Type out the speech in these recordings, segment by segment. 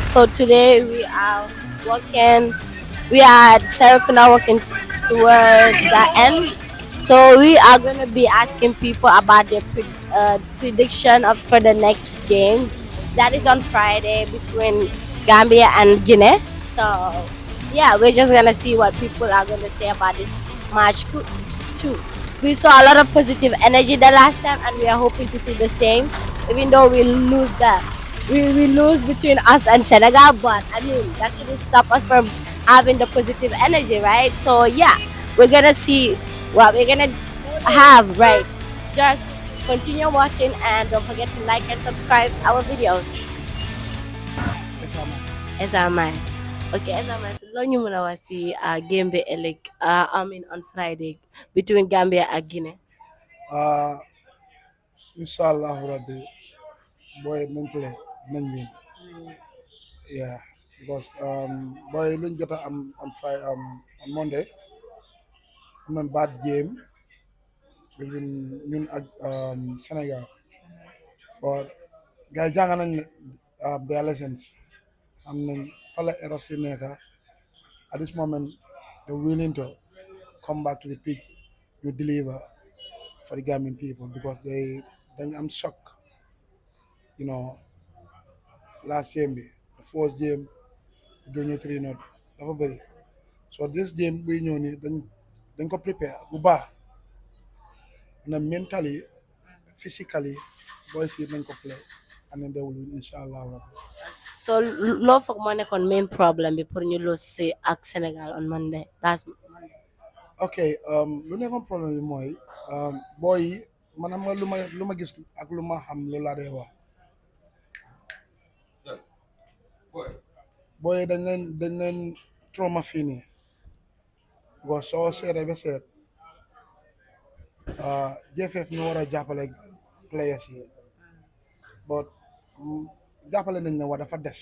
So today we are working. We are at Serikuna working towards the end. So we are gonna be asking people about their prediction of for the next game. That is on Friday between Gambia and Guinea. So yeah, we're just gonna see what people are gonna say about this match too. We saw a lot of positive energy the last time, and we are hoping to see the same. Even though we lose that, we lose between us and Senegal, but I mean that shouldn't stop us from having the positive energy, right? So yeah, we're gonna see what we're gonna have, right? Just continue watching and don't forget to like and subscribe our videos. Esama. Okay, Esama, so lo ñu mëna wax ci game bi ëllëg I mean on Friday between Gambia and Guinea. Uh, Inshallah, Rabbi, boy, nañ play, nañ win. Yeah, because boy, luñ jota am on Friday, on Monday, am a bad game between ñun ak Senegal. But guys, jàng nañ their lessons. Am nañ fa la error si nekka. At this moment, they're willing to come back to the pitch to deliver for the Gambian people because I'm shocked, you know, last game, the first game. Duñu 3-0 dafa bëri so this game buy ñëw ni dañ ko prepare bu baax na mentally physically boys yi nañ ko play and then they will win inshallah rabbi. So loo foog moo nekkoon main problem bi pour ñu lose si ak Sénégal on Monday last Monday. Okay, lu nekkoon problème bi mooy boy yi man am nga lu ma gis ak lu ma xam lu laa dee wax boy yi dañ leen trauma fii nii because soo seetee ba seet JFF ñu war a jàppale players yi but jàppale nañ ne wax dafa des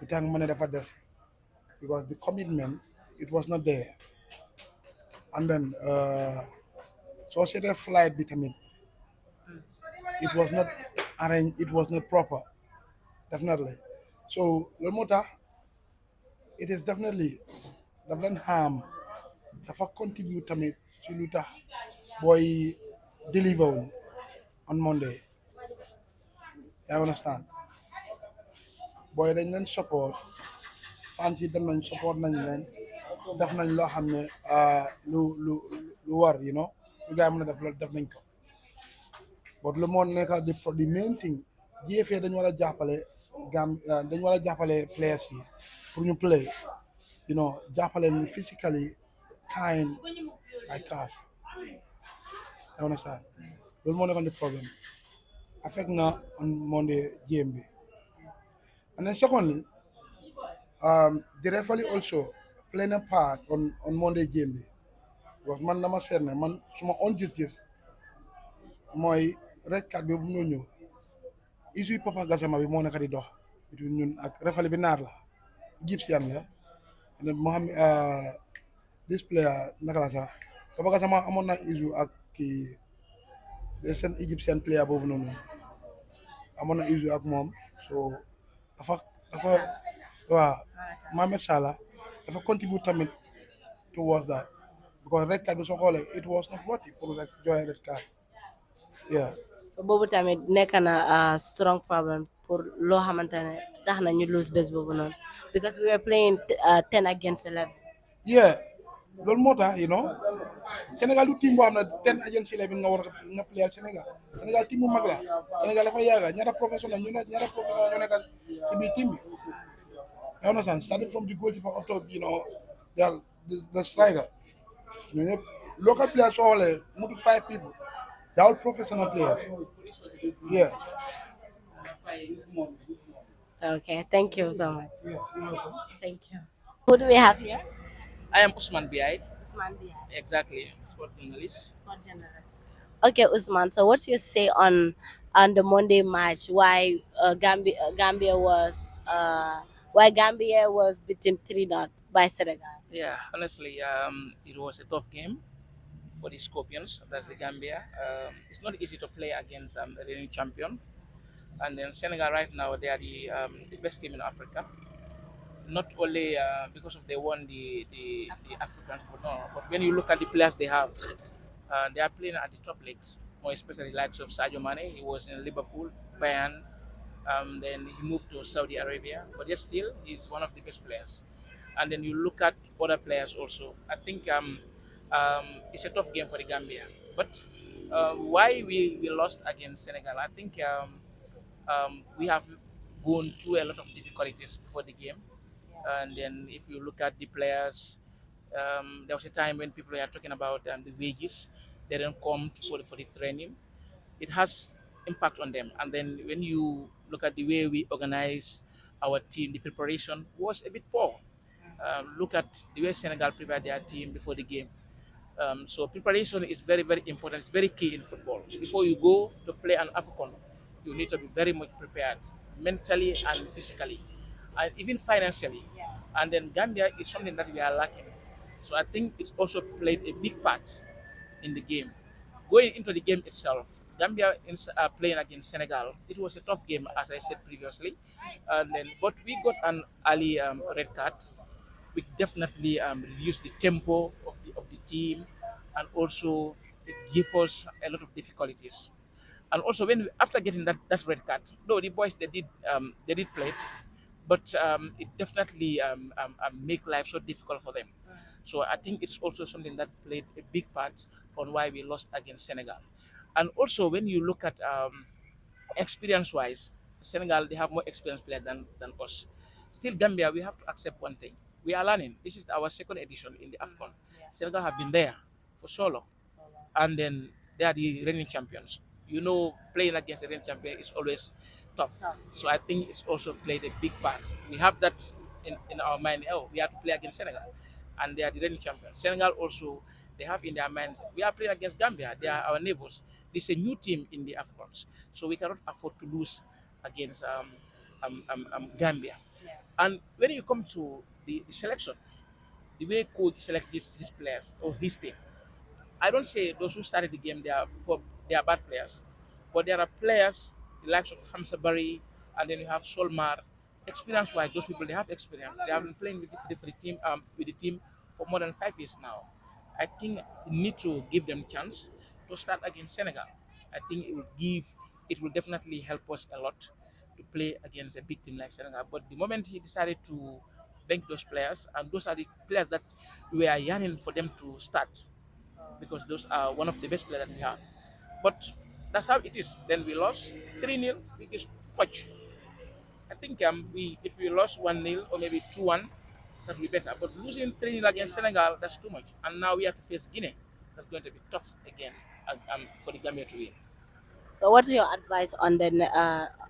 lu tax ma ne dafa des because the commitment it was not there and then soo seetee flight bi tamit it was not arranged, it was not proper definitely so loolu moo tax it is definitely daf leen harm dafa contribute tamit ci lu tax booy deliver wuñ on Monday yaa understand booy dañ leen support fans yi dem nañ support nañ leen def nañ loo xam ne lu war lu gaa yi mën a def loolu def nañ ko but lu moo nekk the main thing GFA dañ war a jàppale dañ war a jàppale players yi pour ñu play jàppale ni physically time ay cash you understand loolu moo nekkoon di problème affect na on Monday game bi and then secondly the referee also playing a part on Monday game bi because man dama seet ne man suma on gis-gis mooy red card bi bu mu ñëw issue Papa Gassama bi moo nekk di dox ñun ak referee bi naar la Egyptian la and then Mohamed this player naka la sax Papa Gassama amoon na issue ak kii seen Egyptian player boobu noonu amoon na issue ak moom so dafa waaw Mohamed Salah dafa contribute tamit towards that because red card bi soo xoolee it was not worthy pour rek joxe red card yeah. So boobu tamit nekk na strong problem pour loo xamante ne tax na ñu lose bés boobu noonu because we were playing 10 against 11. yeah loolu moo tax Sénégal du team boo xam ne 10 against 11 nga war nga playal Sénégal team bu mag la Sénégal dafa yàgga ñaata professionnel ñu nekk si biir team bi you understand starting from the goalkeeper up to the striker ñoo ñëpp local players soo xoolee mutu 5 people they're all professional players yeah. Okay, thank you so much. Yeah, you're welcome. Thank you. Who do we have here? I am Usman Biai, Usman Bia, exactly, sport journalist. sport journalist. Okay, Usman. So, what's your say on the Monday match? Why Gambia was beaten 3-0 by Senegal? Yeah, honestly, it was a tough game for the Scorpions. That's the Gambia. It's not easy to play against a reigning champion, And then Senegal right now, they are the best team in Africa. Not only because of they won the African football, but when you look at the players they are playing at the top leagues, more especially the likes of Sadio Mane. He was in Liverpool, Bayern, then he moved to Saudi Arabia, but yet still he's one of the best players. And then you look at other players also. I think it's a tough game for the Gambia. But why we lost against Senegal? I think we have gone through a lot of difficulties before the game. And then if you look at the players, there was a time when people were talking about the wages. They don't come for the training. It has impact on them. And then when you look at the way we organize our team, the preparation was a bit poor. Look at the way Senegal prepared their team before the game. So preparation is very, very important. It's very key in football. Before you go to play an AFCON, you need to be very much prepared mentally and physically, and even financially. And then Gambia is something that we are lacking. So I think it's also played a big part in the game. Going into the game itself, Gambia playing against Senegal, it was a tough game, as I said previously. And then, but we got an early red card, which definitely reduced the tempo of the team, and also it gave us a lot of difficulties. And also when after getting that red card, though the boys they did play it, but it definitely make life so difficult for them. So I think it's also something that played a big part on why we lost against Senegal. And also when you look at experience wise, Senegal they have more experienced players than us. Still, Gambia, we have to accept one thing. We are learning. This is our second edition in the AFCON. Senegal have been there for so long. And then they are the reigning champions. You know, playing against the reigning champion is always tough. So I think it's also played a big part. We have that in our mind. Oh, we have to play against Senegal, and they are the reigning champions. Senegal also they have in their minds we are playing against Gambia. They are our neighbors. This is a new team in the AFCONs, so we cannot afford to lose against Gambia. And when you come to the selection, the way coach select his players or his team, I don't say those who started the game they are bad players, but there are players the likes of Hamza Barry, and then you have Solmar. Experience wise, those people they have experience. They have been playing with the team with the team for more than 5 years now. I think you need to give them chance to start against Senegal. I think it will definitely help us a lot to play against a big team like Senegal. But the moment he decided to bench those players, and those are the players that we are yearning for them to start because those are one of the best players that we have. But that's how it is. Then we lost 3-0, which is much. I think we if we lost 1-0 or maybe 2-1, that would be better. But losing 3-0 against Senegal, that's too much. And now we have to face Guinea. That's going to be tough again for the Gambia to win. So, what's your advice on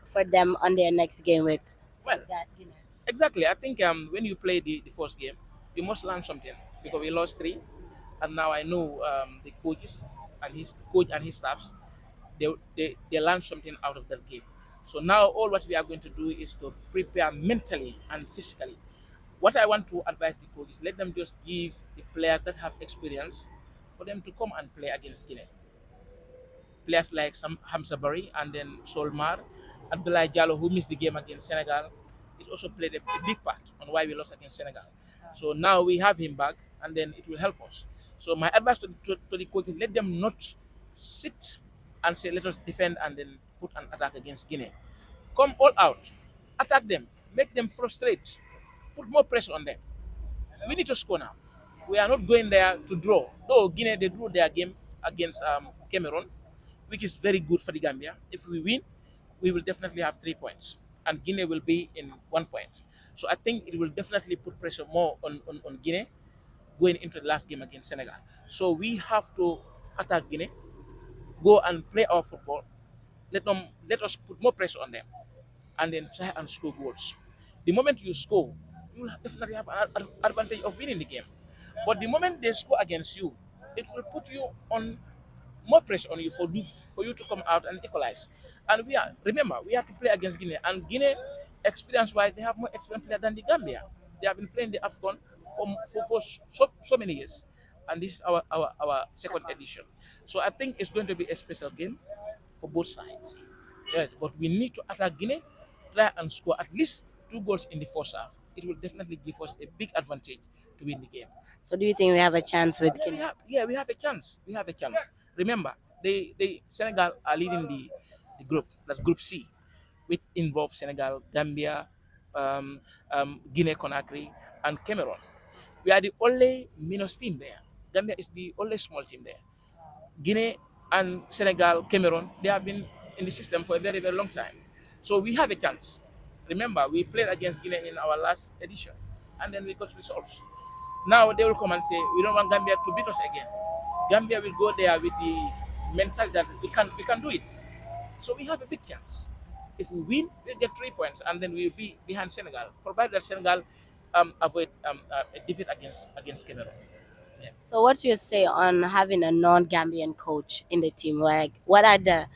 for them on their next game with Well, Guinea? exactly. I think when you play the first game, you must learn something because we lost three, and now I know the coaches and his coach and his staffs they learn something out of that game. So now all what we are going to do is to prepare mentally and physically. What I want to advise the coaches, let them just give the players that have experience for them to come and play against Guinea. Players like some Hamza Barry and then Solmar, Abdullah Jallo, who missed the game against Senegal, it also played a big part on why we lost against Senegal. So now we have him back, and then it will help us. So my advice to the coaches, let them not sit and say, let us defend and then put an attack against Guinea. Come all out, attack them, make them frustrate, put more pressure on them. We need to score now. We are not going there to draw. Though Guinea they drew their game against Cameroon, which is very good for the Gambia. If we win, we will definitely have 3 points, and Guinea will be in 1 point. So I think it will definitely put pressure more on Guinea going into the last game against Senegal. So we have to attack Guinea, go and play our football. Let us put more pressure on them, and then try and score goals. The moment you score, you will definitely have an advantage of winning the game. But the moment they score against you, it will put you on more pressure on you for you to come out and equalize. And we have to play against Guinea. And Guinea, experience wise, they have more experience player than the Gambia. They have been playing the AFCON for so many years. And this is our second edition. So I think it's going to be a special game for both sides. Yes, but we need to attack Guinea, try and score at least 2 goals in the first half. It will definitely give us a big advantage to win the game. So do you think we have a chance with Yeah, Guinea? we have a chance. We have a chance. Remember, they Senegal are leading the group. That's Group C, which involves Senegal, Gambia, Guinea Conakry, and Cameroon. We are the only minus team there. Gambia is the only small team there. Guinea and Senegal, Cameroon, they have been in the system for a very, very long time. So we have a chance. Remember, we played against Guinea in our last edition, and then we got results. Now they will come and say, we don't want Gambia to beat us again. Gambia will go there with the mentality that we can do it. So we have a big chance. If we win, we'll get 3 points, and then we'll be behind Senegal, provided that Senegal avoid a defeat against Cameroon. Yeah. So what's your say on having a non-Gambian coach in the team? Like, what are the?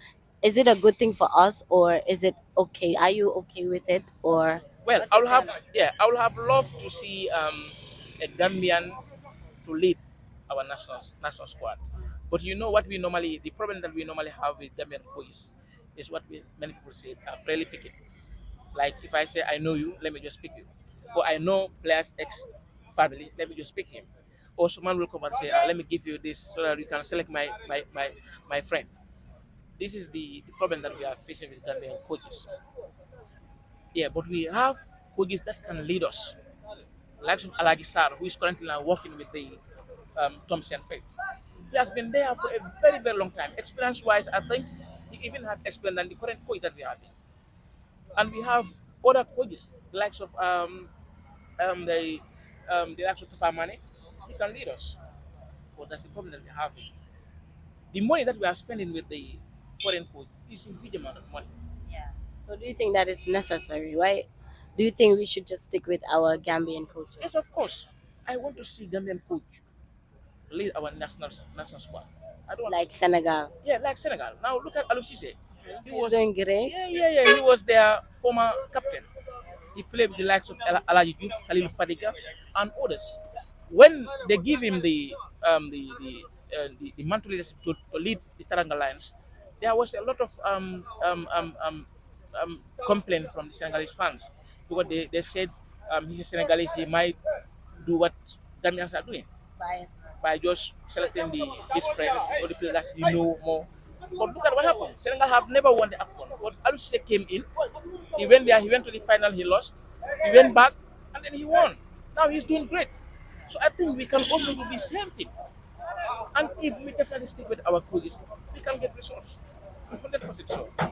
Is it a good thing for us, or is it okay? Are you okay with it, or Well, what's I your will say on have it? yeah, I will have loved to see a Gambian to lead our national squad. But you know what the problem that we normally have with Gambian coaches is what many people say fairly picky. Like if I say I know you, let me just pick you. Or I know players X family, let me just pick him. Or someone will come and say, let me give you this so that you can select my friend. This is the problem that we are facing with Gambian coaches. Yeah, but we have coaches that can lead us. Like Alagi Sar, who is currently now working with the Thompson Faith. He has been there for a very, very long time. Experience wise, I think he even have experience than the current coach that we have. And we have other coaches, the likes of the likes of Tafamane. He can lead us. But that's the problem that we have. The money that we are spending with the foreign coach is a huge amount of money. Yeah. So do you think that is necessary? Why? Do you think we should just stick with our Gambian coaches, Yes, of course. I want to see Gambian coach lead our national squad. I don't want to like see. Senegal? Yeah, like Senegal. Now look at Aliou Cisse. He He's was doing great. yeah. He was their former captain. He played with the likes of Alaji Diouf, Khalil Fadiga, and others. When they give him the mantle leadership to lead the Taranga Lions, there was a lot of complaint from the Senegalese fans because they said he's a Senegalese, he might do what Gambians are doing Biased. by just selecting his friends or the players he know more. But look at what happened. Senegal have never won the AFCON. But Aliou came in, he went there, he went to the final, he lost, he went back, and then he won. Now he's doing great. So I think we can also do the same thing. And if we definitely stick with our coaches, we can get results. 100% sure. Do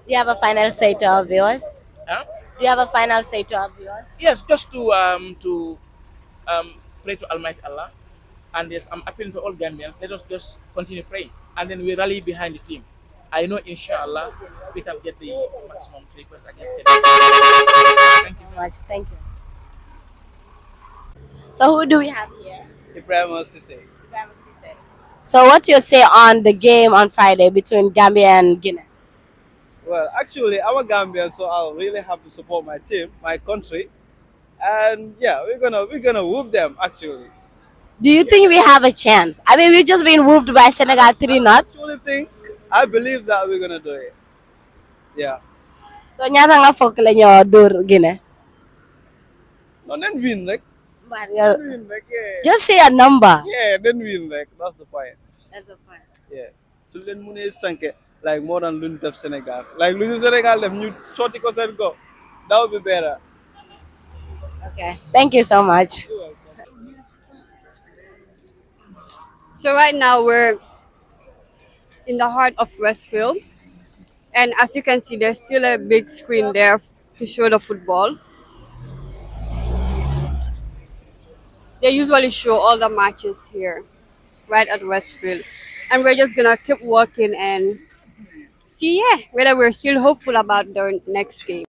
you have a final say to our viewers? Huh? Do you have a final say to our viewers? Yes, just to pray to Almighty Allah. And yes, I'm appealing to all Gambians. Let us just continue praying, and then we rally behind the team. I know, inshallah, we can get the maximum 3 points against them. Thank you. Much. Thank you. So who do we have here? Ibrahim Sisse. Ibrahim Cisse. So what's your say on the game on Friday between Gambia and Guinea? Well, actually, I'm a Gambian, so I'll really have to support my team, my country, and yeah, we're gonna whoop them. Actually, Do you think we have a chance? I mean, we've just been whooped by Senegal 3 not. I believe that we're gonna do it. Yeah, So ñaata nga fokk la ñoo dóor Guinea? no, then win, like, But win, like, yeah, just say a number. yeah, then win, like, that's the point. That's the point. Yeah, so then mune sanke like more than luñ def Senegal, like luñu Senegal def ñu sotti ko seen go, that would be better. Okay. Thank you so much. So right now we're in the heart of Westfield, and as you can see, there's still a big screen there to show the football. They usually show all the matches here, right at Westfield, and we're just gonna keep walking and see, yeah, whether we're still hopeful about the next game.